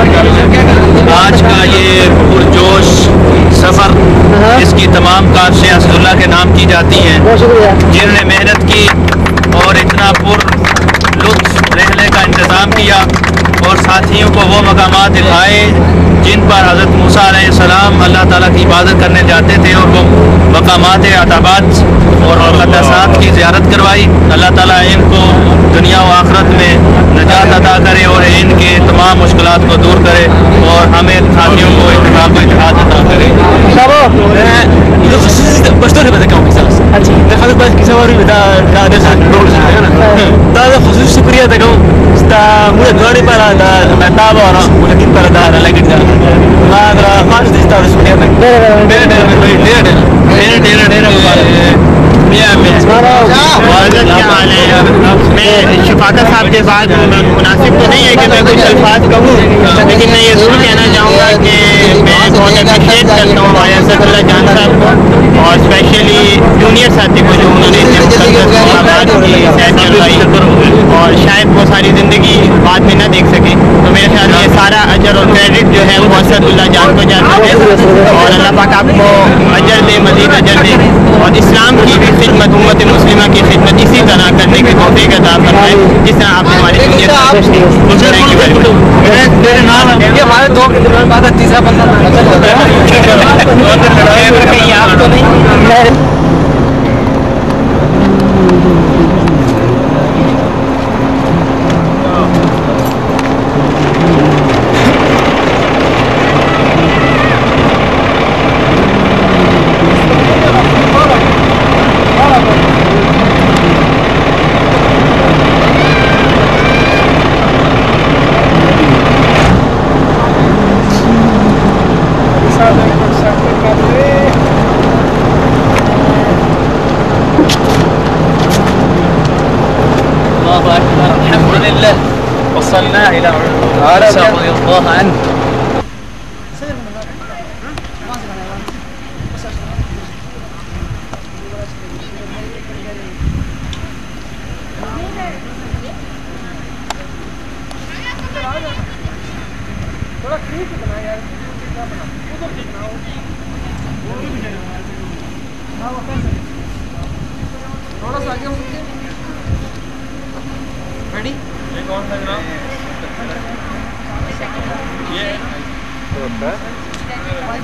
आज का ये पुरजोश सफ़र, इसकी तमाम काबिज़ें असदुल्लाह के नाम की जाती हैं, जिन्होंने मेहनत की और इतना पुरलुत्फ़ रहने का इंतज़ाम किया और साथियों को वो मकामात दिखाए जिन पर हज़रत मूसा अलैहिस्सलाम अल्लाह ताला की इबादत करने जाते थे, और वो मकामात अताबात और मुक़द्दसात की ज़ियारत करवाई। अल्लाह ताला इनको दुनिया व आखिरत में नजात अता करे और इनके तमाम मुश्किलात को दूर करे और हमें साथियों को इत्तेफाक व इत्तेहाद अता करे। शुक्रिया mudah dua para da metaba orang mudah kita para lagi dah maka harus distabil seperti apa? मैं शफाकत साहब के बाद मुनासिब तो नहीं है कि मैं कुछ अल्फाज कहूँ, लेकिन मैं ये ज़रूर कहना चाहूँगा कि मैं बहुत अप्रिशिएट करता हूँ असदुल्लाह जान साहब को और स्पेशली जूनियर साथी को जो उन्होंने और शायद वो सारी ज़िंदगी बाद में ना देख सके, तो मेरे ख्याल में सारा अजर और क्रेडिट जो है वो असदुल्लाह जान को जाता है और अल्लाह पाक आपको अजर दे, मज़ीद अजर दे और इस्लाम की भी खिदमत, उम्मत मुस्लिमा की खिदमत इसी तरह करने की तौफीक अता फरमाए जिस तरह आपने हमारी हमारे दो बाद तीसरा बंदा आप तो नहीं अल्हम्दुलिल्लाह वसल्लना इला रज़ी अल्लाह अन्हु। थोड़ा सा आगे रेडी? ये कौन सा जनाब? ये होता है वाहिद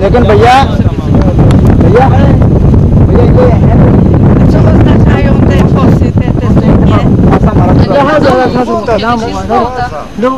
लेकिन भैया भैया भैया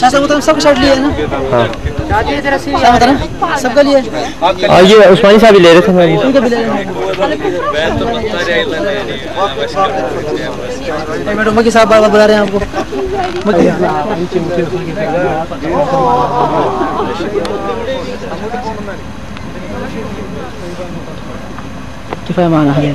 शासन मतलब सब शर्ट लिए ना सबका लिए ये उस्मानी साहब भी ले रहे थे उनका भी ले रहे हैं मैडम मक्की साहब बार-बार बुला रहे हैं आपको। किफ़ाया माना है।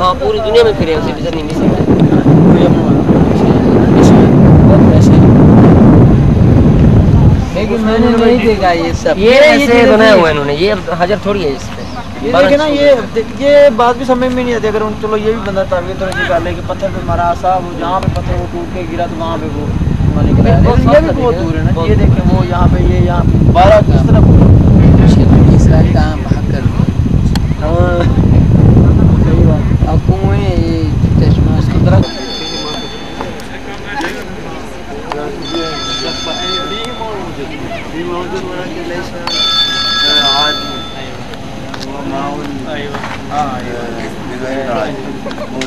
हाँ पूरी दुनिया में फिरे उसे विज़िट नहीं मिस लेकिन मैंने नहीं देखा ये सब ये ऐसे बनाए हुए इन्होंने ये हाजर थोड़ी है इस पे ये देखे ना ये बात भी समझ में नहीं आती अगर चलो ये भी बंदा ताकि थोड़ा सी गाले कि पत्थर पे मारा साहब जहाँ पे पत्थर वो टूट के गिरा तो वहाँ पे वो माने गिरा ये भी बहुत दूर है ना ये देखें वो यहाँ पे ये यहाँ 12 किस तरह इसराइल का भाग कर सही बात अब कुएं ये चश्मा इसको तरह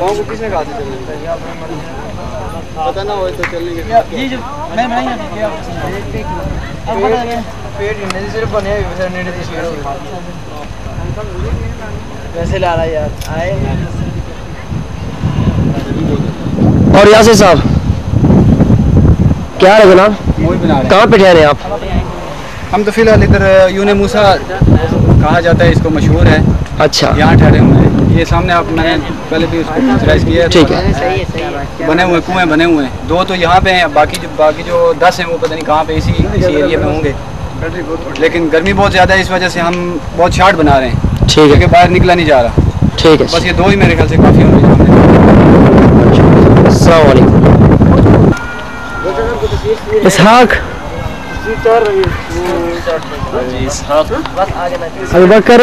गाँव को किसने कहा था चलने पता ना हो तो चलने के ये जो मैं यहाँ देखिए अब पेड़ हिलने से सिर्फ बने वैसे नेड़े से शेर हो वैसे ला रहा यार आए और यासिर साहब क्या है जनाब कहाँ पे ठहरे आप? हम तो फिलहाल इधर यूने मूसा कहा जाता है इसको मशहूर है अच्छा यहाँ ठहरे हुए हैं ये सामने आप मैंने पहले भी उसको पिक्चराइज किया है ठीक है बने हुए कुएं बने हुए हैं 2 तो यहाँ पे हैं बाकी जो 10 हैं वो पता नहीं कहाँ पे इसी एरिया में होंगे लेकिन गर्मी बहुत ज़्यादा है इस वजह से हम बहुत शार्ट बना रहे हैं ठीक है क्योंकि बाहर निकला नहीं जा रहा ठीक है बस ये 2 ही मेरे ख्याल से काफ़ी होंगे अस्सलाम वालेकुम इसहाक अबू बकर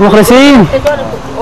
मुखलिसीन